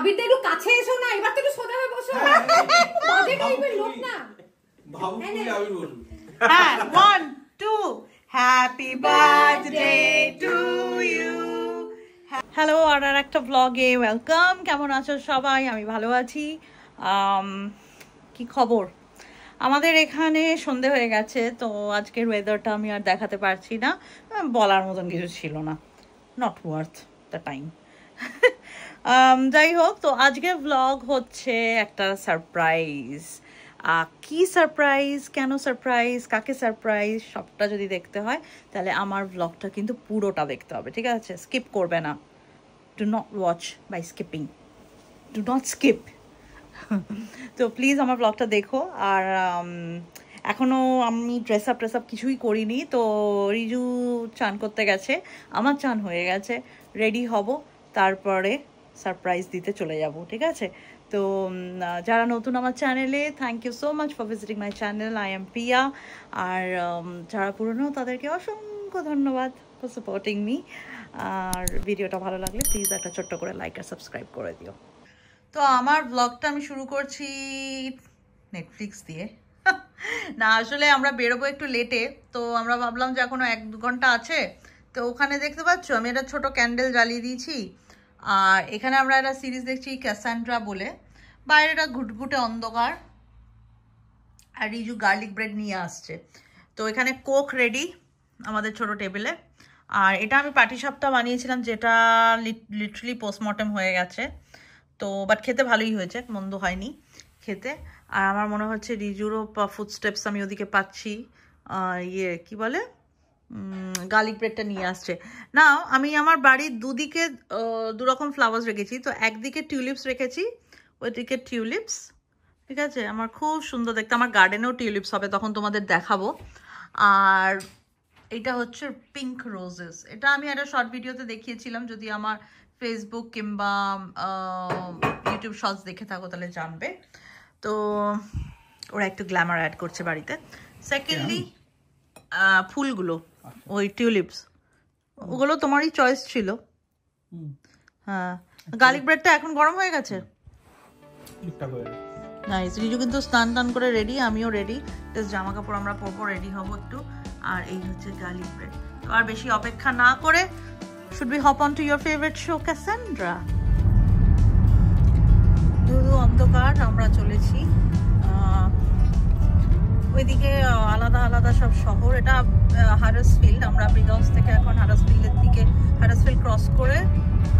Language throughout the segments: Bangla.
ভাবিতে একটু কাছে এসো না, এবার তো একটু সোজা হয়ে বসো। বাজে টাইপের লোক না। ভাবু তুমি আমি বলবো। হ্যাঁ 1 2 happy birthday to you. Hello, আর একটা ব্লগে ওয়েলকাম। কেমন আছো সবাই? আমি ভালো আছি। কি খবর? আমাদের এখানে সন্ধে হয়ে গেছে, তো আজকের ওয়েদারটা আমি আর দেখাতে পারছি না, বলার মতন কিছু ছিল না, নট ওয়ার্থ দ্য টাইম। যাই হোক, তো আজকের ব্লগ হচ্ছে একটা সারপ্রাইজ। কি সারপ্রাইজ, কেন সারপ্রাইজ, কাকে সারপ্রাইজ, সবটা যদি দেখতে হয় তাহলে আমার ব্লগটা কিন্তু পুরোটা দেখতে হবে, ঠিক আছে? স্কিপ করবে না। Do not watch by skipping, do not skip. তো প্লিজ আমার ব্লগটা দেখো। আর এখনও আমি ড্রেস আপ কিছুই করিনি। তো রিজু চান করতে গেছে, আমার চান হয়ে গেছে, রেডি হব, তারপরে সারপ্রাইজ দিতে চলে যাব, ঠিক আছে? তো যারা নতুন আমার চ্যানেলে, thank you so much for visiting my channel. I am Priya. আর যারা পুরনো তাদেরকে অসংখ্য ধন্যবাদ ফর সাপোর্টিং মি। আর ভিডিওটা ভালো লাগলে প্লিজ একটা ছোট্ট করে লাইক আর সাবস্ক্রাইব করে দিও। তো আমার ব্লগটা আমি শুরু করছি নেটফ্লিক্স দিয়ে। না, আসলে আমরা বেরোবো একটু লেটে, তো আমরা ভাবলাম যে এখনও 1-2 ঘন্টা আছে। তো ওখানে দেখতে পাচ্ছ আমি একটা ছোট ক্যান্ডেল জ্বালিয়ে দিয়েছি। আর এখানে আমরা একটা সিরিজ দেখছি ক্যাসান্ড্রা বলে। বাইরেটা ঘুটঘুটে অন্ধকার, আর রিজু গার্লিক ব্রেড নিয়ে আসছে। তো এখানে কোক রেডি আমাদের ছোট টেবিলে। আর এটা আমি পাটিসাপটা বানিয়েছিলাম, যেটা লিটারালি পোস্টমর্টেম হয়ে গেছে। তো বাট খেতে ভালোই হয়েছে, মন্দ হয়নি খেতে। আর আমার মনে হচ্ছে রিজুরও ফুডস্টেপস আমি ওদিকে পাচ্ছি। কি বলে, গার্লিক ব্রেডটা নিয়ে আসছে। না, আমি আমার বাড়ির দুদিকে দুরকম ফ্লাওয়ার্স রেখেছি। তো একদিকে টিউলিপস রেখেছি, ওইদিকে টিউলিপস, ঠিক আছে? আমার খুব সুন্দর দেখতে। আমার গার্ডেনেও টিউলিপস হবে, তখন তোমাদের দেখাবো। আর এটা হচ্ছে পিঙ্ক রোজেস। এটা আমি একটা শর্ট ভিডিওতে দেখিয়েছিলাম, যদি আমার ফেসবুক কিংবা ইউটিউব শর্টস দেখে থাকো তাহলে জানবে। তো ওরা একটু গ্ল্যামার অ্যাড করছে বাড়িতে। সেকেন্ডলি ফুলগুলো, ওই টিউলিপস, ওগুলো তোমারই চয়েস ছিল। হ্যাঁ, গার্লিক ব্রেডটা এখন গরম হয়ে গেছে। নাইস। রিজু কিন্তু স্নান টান করে রেডি, আমিও রেডি। জাস্ট জামা কাপড় আমরা পরবো, রেডি হবো একটু। আর এই হচ্ছে গার্লিক ব্রেড। তো আর বেশি অপেক্ষা না করে, should we hop on to your favorite show, Cassandra? ধুধু অন্ধকার, আমরা চলেছি ওইদিকে আলাদা আলাদা সব শহর। এটা হারাসফিল্ড। আমরা ব্রিগহাউস থেকে এখন হারাসফিল্ডের দিকে, হারাসফিল্ড ক্রস করে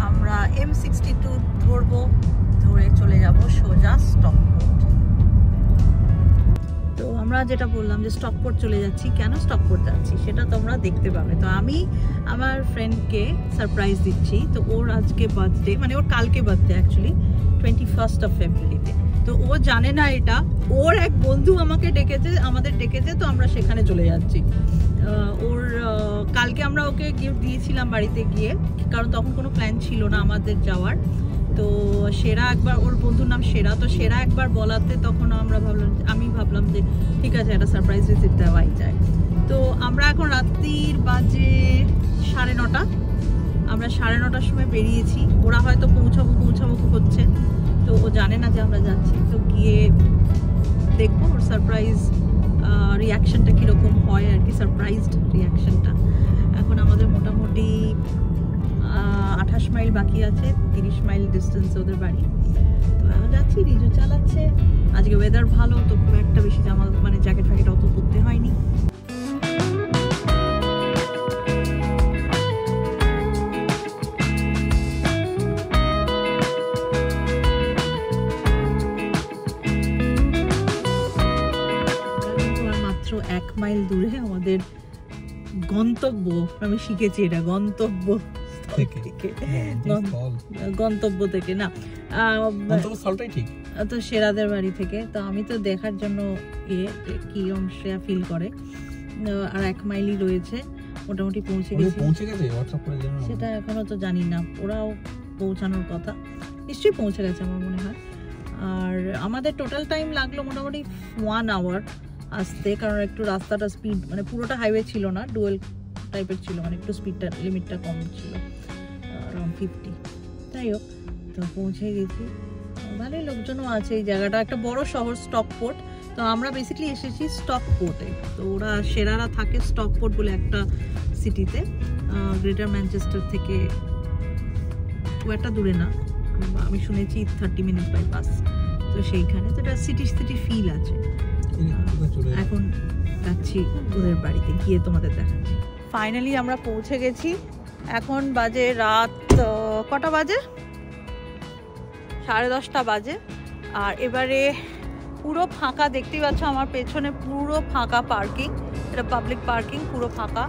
আমরা M62 ধরবো, ধরে চলে যাব সোজা স্টকপোর্ট। তো আমরা যেটা বললাম যে স্টকপোর্ট চলে যাচ্ছি, কেন স্টকপোর্ট যাচ্ছি সেটা তোমরা দেখতে পাবে। তো আমি আমার ফ্রেন্ডকে সারপ্রাইজ দিচ্ছি। তো ওর আজকে বার্থডে, মানে ওর কালকে বার্থডে অ্যাকচুয়ালি, 21st of February-তে। তো ও জানে না এটা, ওর এক বন্ধু আমাকে ডেকেছে, আমাদের ডেকেছে, তো আমরা সেখানে চলে যাচ্ছি। ওর কালকে আমরা ওকে গিফট দিয়েছিলাম বাড়িতে গিয়ে, কারণ তখন কোনো প্ল্যান ছিল না আমাদের যাওয়ার। তো সেরা একবার, ওর বন্ধুর নাম সেরা, তো সেরা একবার বলাতে তখন আমি ভাবলাম যে ঠিক আছে, একটা সারপ্রাইজ ভিজিট দেওয়াই যায়। তো আমরা এখন রাত্রির বাজে 9:30। আমরা 9:30টার সময় বেরিয়েছি। ওরা হয়তো পৌঁছাবো হচ্ছে, তো ও জানে না যে আমরা যাচ্ছি। তো গিয়ে দেখবো ওর সারপ্রাইজ রিয়াকশনটা কীরকম হয় আর কি, সারপ্রাইজড রিয়াকশনটা। এখন আমাদের মোটামুটি 28 মাইল বাকি আছে, 30 মাইল ডিস্টেন্স ওদের বাড়ি। তো এখন যাচ্ছি, রিজু চালাচ্ছে। আজকে ওয়েদার ভালো, তো খুব একটা বেশি জামা, মানে জ্যাকেট ফ্যাকেট অত পরতে হয়নি। মাত্র 1 মাইল দূরে আমাদের গন্তব্য। আমি শিখেছি এটা, গন্তব্য থেকে না, তো সেরাদের বাড়ি থেকে। তো আমি তো দেখার জন্য কিরম শ্রেয়া ফিল করে। আর 1 মাইলই রয়েছে, মোটামুটি পৌঁছে গেছে। সেটা এখনো তো জানি না, ওরাও পৌঁছানোর কথা, নিশ্চয়ই পৌঁছে গেছে আমার মনে হয়। আর আমাদের টোটাল টাইম লাগলো মোটামুটি 1 hour আসতে, কারণ একটু রাস্তাটা স্পিড, মানে পুরোটা হাইওয়ে ছিল না, ডুয়েল টাইপের ছিল, মানে একটু স্পিডটা লিমিটটা কম ছিল, অ্যারাউন্ড 50। যাই হোক, তো পৌঁছে গেছি, ভালোই লোকজনও আছে। এই জায়গাটা একটা বড় শহর, স্টকপোর্ট। তো আমরা বেসিক্যালি এসেছি স্টকপোর্টে। তো ওরা সেরারা থাকে স্টকপোর্ট বলে একটা সিটিতে, গ্রেটার ম্যানচেস্টার থেকে খুব একটা দূরে না, আমি শুনেছি 30 মিনিট বাই বাস। তো সেইখানে তো একটা সিটি ফিল আছে। এখন যাচ্ছি ওদের বাড়িতে, গিয়ে তোমাদের দেখাচ্ছি। ফাইনালি আমরা পৌঁছে গেছি। এখন বাজে রাত কটা বাজে, 10:30 বাজে। আর এবারে পুরো ফাঁকা, দেখতেই পাচ্ছ আমার পেছনে পুরো ফাঁকা পার্কিং, এটা পাবলিক পার্কিং, পুরো ফাঁকা।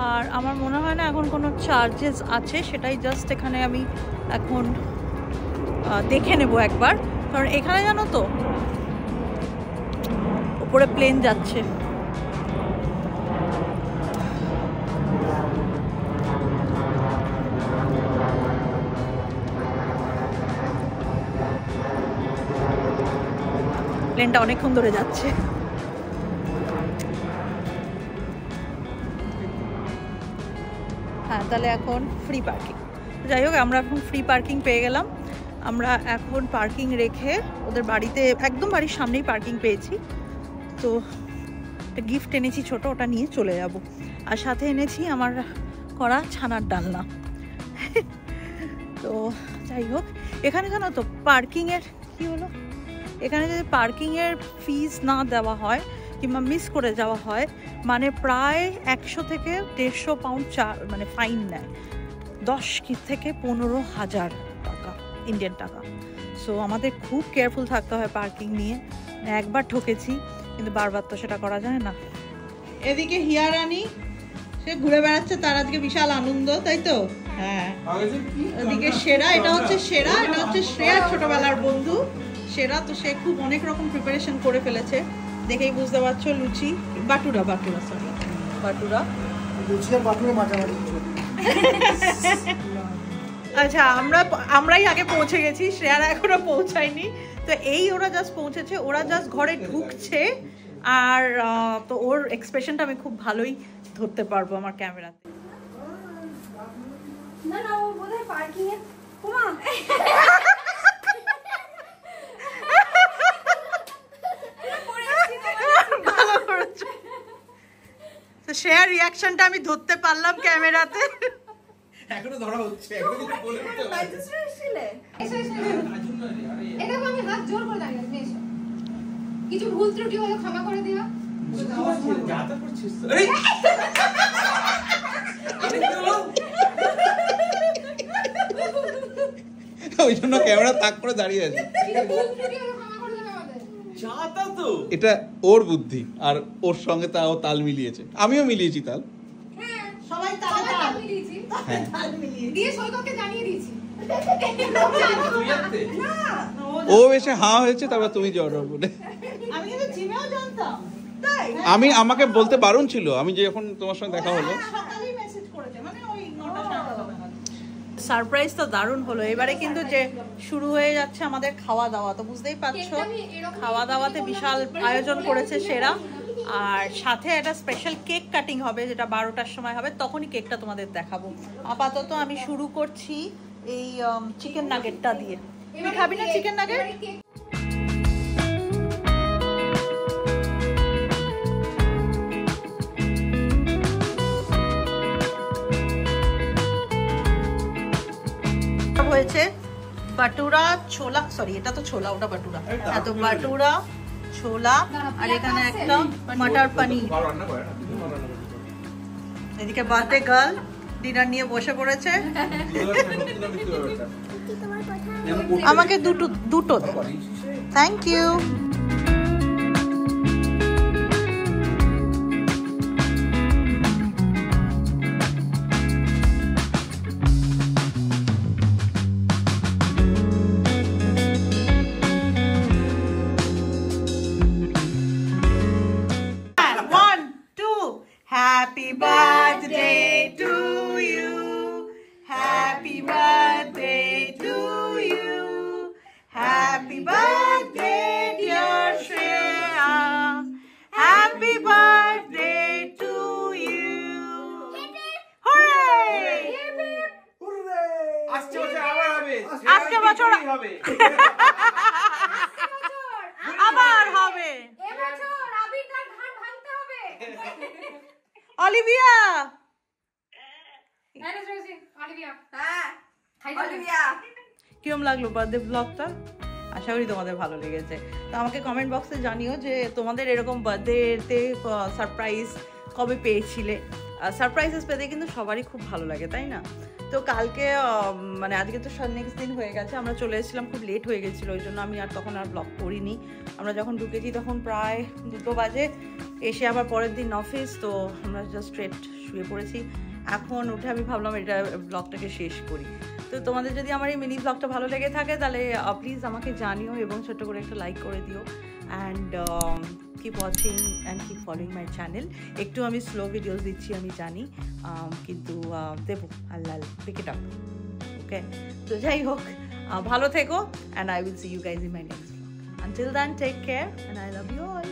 আর আমার মনে হয় না এখন কোনো চার্জেস আছে, সেটাই জাস্ট এখানে আমি এখন দেখে নেব একবার। কারণ এখানে জানো তো উপরে প্লেন যাচ্ছে। প্লেনটা অনেকক্ষণ ধরে যাচ্ছে। হ্যাঁ, তাহলে এখন ফ্রি পার্কিং। যাই হোক, আমরা এখন ফ্রি পার্কিং পেয়ে গেলাম। আমরা এখন পার্কিং রেখে ওদের বাড়িতে, একদম বাড়ির সামনেই পার্কিং পেয়েছি। তো একটা গিফট এনেছি ছোট, ওটা নিয়ে চলে যাব। আর সাথে এনেছি আমার করা ছানার ডালনা। তো যাই হোক, এখানে জানো তো পার্কিংয়ের কী হলো, এখানে যদি পার্কিংয়ের ফিস না দেওয়া হয় কিংবা মিস করে যাওয়া হয়, মানে প্রায় 100 থেকে 150 পাউন্ড মানে ফাইন নেয়, 10 থেকে 15,000 টাকা, ইন্ডিয়ান টাকা। সো আমাদের খুব কেয়ারফুল থাকতে হয় পার্কিং নিয়ে। একবার ঠকেছি, কিন্তু বারবার তো সেটা করা যায় না। এদিকে হিয়ারানি সে ঘুরে বেড়াচ্ছে, তার আজকে বিশাল আনন্দ, তাই তো? হ্যাঁ, এদিকে সেরা, এটা হচ্ছে সেরা, এটা হচ্ছে শ্রেয়ার ছোটবেলার বন্ধু সেরা। তো সে খুব অনেক রকম প্রিপারেশন করে ফেলেছে, দেখেই বুঝতে পারছো। লুচি, বাটুরা সরি, লুচি আর বাটুরা মাঝামাঝি। আচ্ছা, আমরাই আগে পৌঁছে গেছি, শ্রেয়ারা এখনো পৌঁছায়নি। তো এই ওরা জাস্ট পৌঁছেছে, ওরা জাস্ট ঘরে ঢুকছে। আর তো ওর এক্সপ্রেশনটা আমি খুব ভালোই ধরতে পারবো আমার ক্যামেরাতে। না না, ও বোধহয় পার্কিং এ ওমা ভালো করেছো। তো শেয়ার রিঅ্যাকশনটা আমি ধরতে পারলাম ক্যামেরাতে। এখনো ধরা হচ্ছে, এখনো কিছু বলে উঠতে পারছি না। এটা আমি হাত জোর করে দাঁড়িয়ে আছি, এসো। কিছু ভুল ত্রুটি হলে ক্ষমা করে দিও। যা তা করছিস তো। এই ওই জন্য ক্যামেরা তাক করে দাঁড়িয়ে আছে। এটা ওর বুদ্ধি, আর ওর সঙ্গে ও তাল মিলিয়েছে, আমিও মিলিয়েছি তাল। সবাই তাল মিলিয়েছি, তাল মিলিয়ে দিয়ে সৈকতকে জানিয়ে দিয়েছি। ও এসে হাঁ হয়েছে, তারপর তুমি জড়ো বলে। আমি কিন্তু জিমেও জানতাম, তাই আমাকে বলতে বারণ ছিল, আমি যখন তোমার সঙ্গে দেখা হলো সকালেই মেসেজ করেছে, মানে ওই 9টা। সারপ্রাইজ তো দারুণ হলো। এবারে কিন্তু যে শুরু হয়ে যাচ্ছে আমাদের খাওয়া দাওয়া, তো বুঝতেই পারছো খাওয়া দাওয়াতে বিশাল আয়োজন করেছে সেরা। আর সাথে একটা স্পেশাল কেক কাটিং হবে, যেটা 12টার সময় হবে, তখনই কেকটা তোমাদের দেখাবো। আপাতত আমি শুরু করছি এই চিকেন নাগেটটা দিয়ে। তুমি খাবি না চিকেন নাগেট? হয়েছে বাটুরা ছোলা, সরি এটা তো ছোলা, ওটা বাটুরা। এত বাটুরা ছোলা, আর এখানে একটা মটর পনির। এদিকে বার্থডে গার্ল ডিনার নিয়ে বসে পড়েছে। আমাকে দুটো thank you. Happy birthday to you. Happy birthday to you. Happy birthday, dear হবে। আবার হবে। এবছর আবিরকার ঘাড় ভাঙতে হবে। অলিভিয়া অলিভিয়া হ্যাঁ খাই অলিভিয়া কিরম লাগলো বার্থডে ব্লগটা? আশা করি তোমাদের ভালো লেগেছে। তো আমাকে কমেন্ট বক্সে জানিও যে তোমাদের এরকম বার্থডেতে সারপ্রাইজ কবে পেয়েছিলে। সারপ্রাইজেস পেতে কিন্তু সবারই খুব ভালো লাগে, তাই না? তো কালকে মানে আজকে তো নেক্সট দিন হয়ে গেছে, আমরা চলে এসেছিলাম, খুব লেট হয়ে গেছিলো, ওই জন্য আমি আর তখন আর ব্লগ করিনি। আমরা যখন ঢুকেছি তখন প্রায় 2 বাজে, এসে আবার পরের দিন অফিস, তো আমরা জাস্ট স্ট্রেট শুয়ে পড়েছি। এখন উঠে আমি ভাবলাম এটা ব্লগটাকে শেষ করি। তো তোমাদের যদি আমার এই মিনি ব্লগটা ভালো লেগে থাকে তাহলে প্লিজ আমাকে জানিও এবং ছোট্ট করে একটা লাইক করে দিও। And keep watching and keep following my channel. একটু আমি স্লো ভিডিওস দিচ্ছি আমি জানি, কিন্তু দেবো, আল্লাহ পিক ইট আপ। ওকে, তো যাই হোক, ভালো থেকো, and I will see you guys in my next vlog. Until then take care and I love you all.